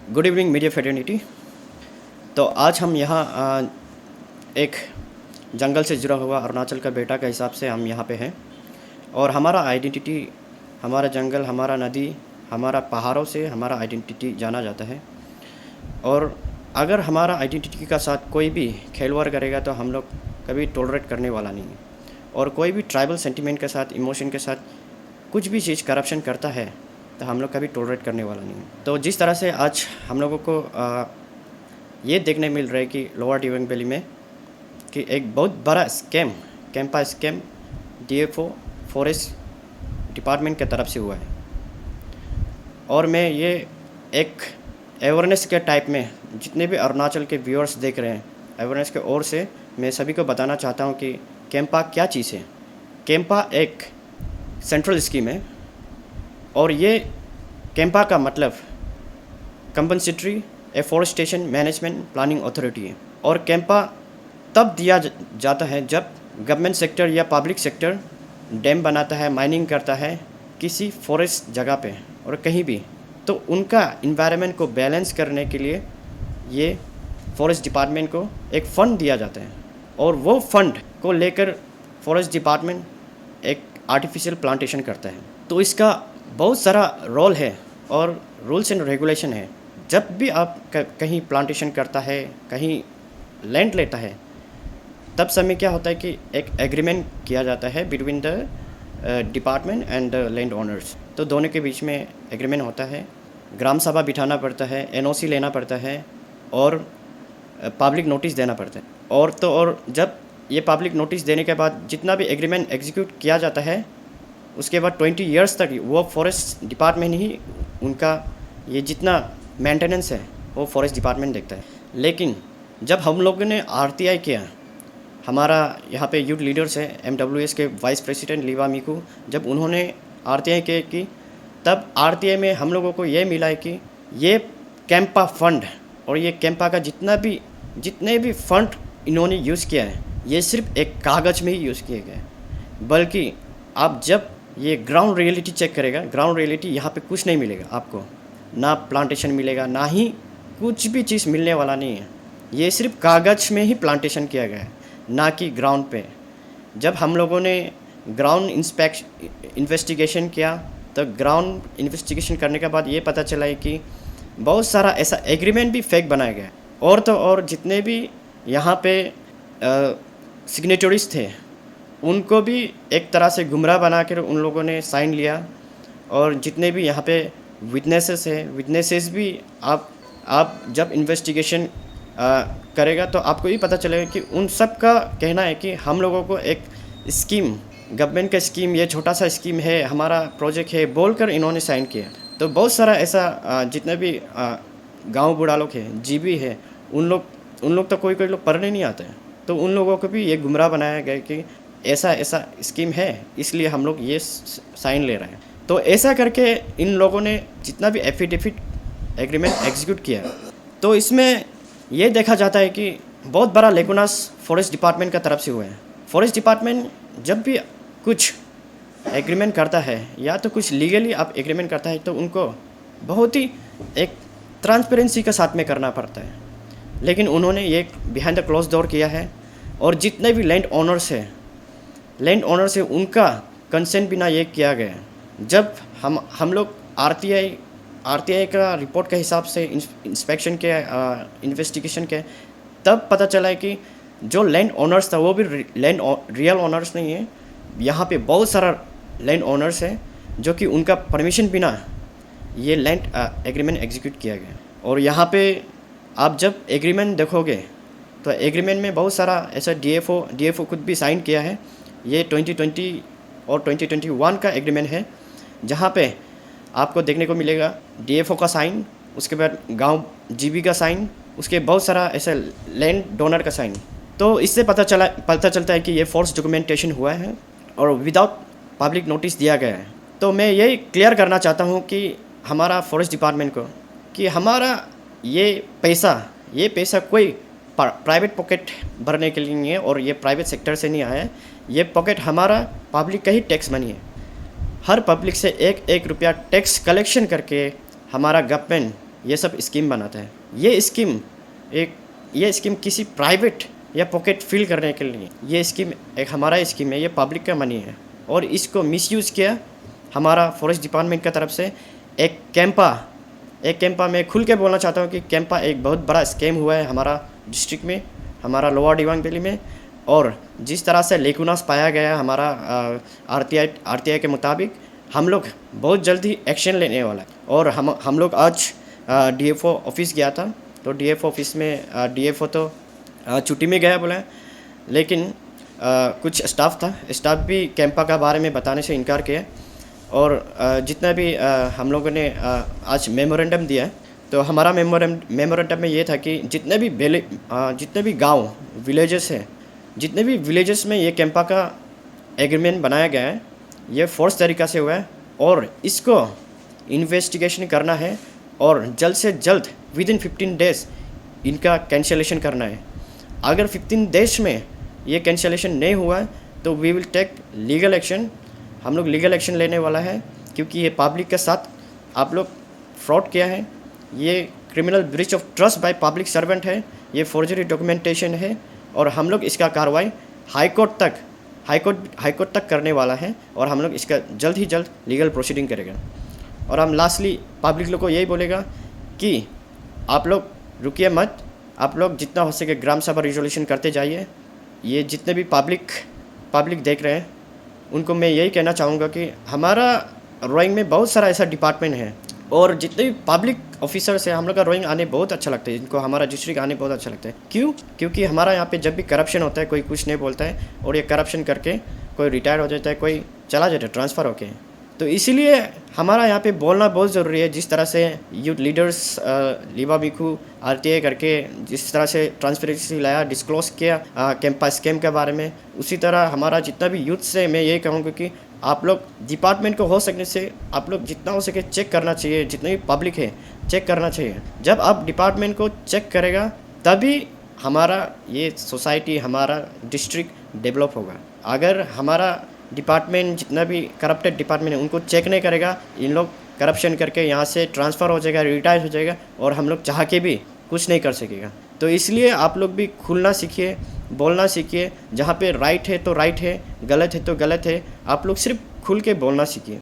Good evening media fraternity. तो आज हम यहाँ एक जंगल से जुड़ा हुआ अरुणाचल का बेटा के हिसाब से हम यहाँ पे हैं और हमारा आइडेंटिटी, हमारा जंगल, हमारा नदी, हमारा पहाड़ों से हमारा आइडेंटिटी जाना जाता है। और अगर हमारा आइडेंटिटी का साथ कोई भी खिलवाड़ करेगा तो हम लोग कभी टॉलरेट करने वाला नहीं है। और कोई भी ट्राइबल सेंटिमेंट के साथ, इमोशन के साथ कुछ भी चीज़ करप्शन करता है तो हम लोग कभी टॉलरेट करने वाला नहीं है। तो जिस तरह से आज हम लोगों को ये देखने मिल रहा है कि लोअर दिबांग वैली में कि एक बहुत बड़ा scam, Campa scam DFO forest department की तरफ से हुआ है। और मैं ये एक अवेयरनेस के टाइप में जितने भी अरुणाचल के व्यूअर्स देख रहे हैं, अवेयरनेस के ओर से मैं सभी को बताना चाहता हूँ कि कैंपा क्या चीज़ है। कैंपा एक सेंट्रल स्कीम है और ये कैंपा का मतलब compensatory afforestation management planning authority है। और कैंपा तब दिया जाता है जब गवर्नमेंट सेक्टर या पब्लिक सेक्टर डैम बनाता है, माइनिंग करता है किसी फॉरेस्ट जगह पे और कहीं भी, तो उनका इन्वायरमेंट को बैलेंस करने के लिए ये फॉरेस्ट डिपार्टमेंट को एक फ़ंड दिया जाता है। और वो फंड को लेकर फॉरेस्ट डिपार्टमेंट एक आर्टिफिशियल प्लांटेशन करता है। तो इसका बहुत सारा रोल है और रूल्स एंड रेगुलेशन है। जब भी आप कहीं प्लांटेशन करता है, कहीं लैंड लेता है, तब समय क्या होता है कि एक एग्रीमेंट किया जाता है between the department and the land owners. तो दोनों के बीच में एग्रीमेंट होता है, ग्राम सभा बिठाना पड़ता है, एनओसी लेना पड़ता है और पब्लिक नोटिस देना पड़ता है। और जब ये पब्लिक नोटिस देने के बाद जितना भी एग्रीमेंट एग्जीक्यूट किया जाता है, उसके बाद 20 ईयर्स तक वो फॉरेस्ट डिपार्टमेंट ही उनका ये जितना मेंटेनेंस है वो फॉरेस्ट डिपार्टमेंट देखता है। लेकिन जब हम लोगों ने आरटीआई किया, हमारा यहाँ पे यूथ लीडर्स है एमडब्ल्यूएस के वाइस प्रेसिडेंट लीवा मीकू, जब उन्होंने आरटीआई की तब आरटीआई में हम लोगों को ये मिला है कि ये कैंपा फंड और ये कैंपा का जितने भी फंड इन्होंने यूज़ किया है, ये सिर्फ एक कागज़ में ही यूज़ किए गए। बल्कि आप जब ये ग्राउंड रियलिटी चेक करेगा, ग्राउंड रियलिटी यहाँ पे कुछ नहीं मिलेगा आपको, ना प्लांटेशन मिलेगा, ना ही कुछ भी चीज़ मिलने वाला नहीं है। ये सिर्फ कागज़ में ही प्लांटेशन किया गया है, ना कि ग्राउंड पे। जब हम लोगों ने ग्राउंड इन्वेस्टिगेशन किया तो ग्राउंड इन्वेस्टिगेशन करने के बाद ये पता चला है कि बहुत सारा ऐसा एग्रीमेंट भी फेक बनाया गया है। और तो और जितने भी यहाँ पे सिग्नेटरीज थे उनको भी एक तरह से गुमराह बना कर उन लोगों ने साइन लिया। और जितने भी यहाँ पे विटनेसेस भी आप जब इन्वेस्टिगेशन करेगा तो आपको ये पता चलेगा कि उन सब का कहना है कि हम लोगों को एक स्कीम, गवर्नमेंट का स्कीम, ये छोटा सा स्कीम है, हमारा प्रोजेक्ट है बोलकर इन्होंने साइन किया। तो बहुत सारा ऐसा जितने भी गांव बूढ़ा लोग हैं, जीबी है, उन लोग तो कोई लोग पढ़ने नहीं आते हैं, तो उन लोगों को भी ये गुमराह बनाया गया कि ऐसा स्कीम है, इसलिए हम लोग ये साइन ले रहे हैं। तो ऐसा करके इन लोगों ने जितना भी एफिडेविट एग्रीमेंट एग्जीक्यूट किया, तो इसमें ये देखा जाता है कि बहुत बड़ा लेकुनास फॉरेस्ट डिपार्टमेंट का तरफ से हुआ है। फॉरेस्ट डिपार्टमेंट जब भी कुछ एग्रीमेंट करता है या तो कुछ लीगली आप एग्रीमेंट करता है तो उनको बहुत ही एक ट्रांसपेरेंसी के साथ में करना पड़ता है। लेकिन उन्होंने ये बिहाइंड द क्लोज डोर किया है और जितने भी लैंड ओनर्स है उनका कंसेंट बिना ये किया गया। जब हम लोग आरटीआई का रिपोर्ट के हिसाब से इंस्पेक्शन के इन्वेस्टिगेशन के तब पता चला है कि जो लैंड ओनर्स था वो भी रियल ओनर्स नहीं है। यहाँ पे बहुत सारा लैंड ओनर्स है जो कि उनका परमिशन बिना ये लैंड एग्रीमेंट एग्जीक्यूट किया गया। और यहाँ पे आप जब एग्रीमेंट देखोगे तो एग्रीमेंट में बहुत सारा ऐसा डीएफओ खुद भी साइन किया है। ये 2020 और 2021 का एग्रीमेंट है, जहाँ पे आपको देखने को मिलेगा डीएफओ का साइन, उसके बाद गांव जीबी का साइन, उसके बहुत सारा ऐसा लैंड डोनर का साइन। तो इससे पता चलता है कि ये फोर्स डॉक्यूमेंटेशन हुआ है और विदाउट पब्लिक नोटिस दिया गया है। तो मैं यही क्लियर करना चाहता हूँ कि हमारा फॉरेस्ट डिपार्टमेंट को कि हमारा ये पैसा कोई प्राइवेट पॉकेट भरने के लिए नहीं है और ये प्राइवेट सेक्टर से नहीं आया है। ये पॉकेट हमारा पब्लिक का ही टैक्स मनी है। हर पब्लिक से एक रुपया टैक्स कलेक्शन करके हमारा गवर्नमेंट ये सब स्कीम बनाता है। ये स्कीम किसी प्राइवेट या पॉकेट फिल करने के लिए, ये स्कीम एक हमारा स्कीम है, ये पब्लिक का मनी है और इसको मिसयूज़ किया हमारा फॉरेस्ट डिपार्टमेंट की तरफ से। एक कैंपा मैं खुल के बोलना चाहता हूँ कि कैंपा एक बहुत बड़ा स्कैम हुआ है हमारा डिस्ट्रिक्ट में, हमारा लोअर दिबांग वैली में। और जिस तरह से लेकुनास पाया गया हमारा आरटीआई के मुताबिक, हम लोग बहुत जल्दी एक्शन लेने वाला है। और हम लोग आज डीएफओ ऑफिस गया था, तो डीएफओ ऑफिस में डीएफओ तो छुट्टी में गया बोला, लेकिन कुछ स्टाफ भी कैंपा का बारे में बताने से इनकार किया। और जितना भी हम लोगों ने आज मेमोरेंडम दिया, तो हमारा मेमोरेंडम में ये था कि जितने भी गांव विलेजेस हैं, जितने भी विलेजेस में ये कैंपा का एग्रीमेंट बनाया गया है, ये फोर्स तरीक़ा से हुआ है और इसको इन्वेस्टिगेशन करना है और जल्द से जल्द विदिन 15 डेज़ इनका कैंसलेशन करना है। अगर 15 डेज में ये कैंसलेशन नहीं हुआ तो we will take legal action. हम लोग लीगल एक्शन लेने वाला है, क्योंकि ये पब्लिक के साथ आप लोग फ्रॉड किया है, ये criminal breach of trust by public servant है, ये फोर्जरी डॉक्यूमेंटेशन है और हम लोग इसका कार्रवाई हाई कोर्ट तक करने वाला है और हम लोग इसका जल्द ही जल्द लीगल प्रोसीडिंग करेगा। और हम लास्टली पब्लिक लोग को यही बोलेगा कि आप लोग रुकिए मत, आप लोग जितना हो सके ग्राम सभा रिजोल्यूशन करते जाइए। ये जितने भी पब्लिक देख रहे हैं उनको मैं यही कहना चाहूँगा कि हमारा रोइंग में बहुत सारा ऐसा डिपार्टमेंट है और जितने भी पब्लिक ऑफिसर्स हैं, हम लोग का रोइंग आने बहुत अच्छा लगता है, इनको हमारा डिस्ट्रिक्ट आने बहुत अच्छा लगता है। क्यों? क्योंकि हमारा यहाँ पे जब भी करप्शन होता है कोई कुछ नहीं बोलता है और ये करप्शन करके कोई रिटायर हो जाता है, कोई चला जाता है ट्रांसफ़र होके। तो इसीलिए हमारा यहाँ पे बोलना बहुत ज़रूरी है। जिस तरह से यूथ लीडर्स लीबा मिखू आरटीआई करके जिस तरह से ट्रांसपेरेंसी लाया, डिस्क्लोज किया कैंपा स्कैम के बारे में, उसी तरह हमारा जितना भी यूथ से मैं यही कहूँगा कि आप लोग डिपार्टमेंट को हो सकने से आप लोग जितना हो सके चेक करना चाहिए, जितनी भी पब्लिक है चेक करना चाहिए। जब आप डिपार्टमेंट को चेक करेगा तभी हमारा ये सोसाइटी, हमारा डिस्ट्रिक्ट डेवलप होगा। अगर हमारा डिपार्टमेंट जितना भी करप्टेड डिपार्टमेंट है उनको चेक नहीं करेगा, इन लोग करप्शन करके यहाँ से ट्रांसफ़र हो जाएगा, रिटायर हो जाएगा और हम लोग चाह के भी कुछ नहीं कर सकेगा। तो इसलिए आप लोग भी खुलना सीखिए, बोलना सीखिए। जहाँ पे राइट है तो राइट है, गलत है तो गलत है, आप लोग सिर्फ खुल के बोलना सीखिए।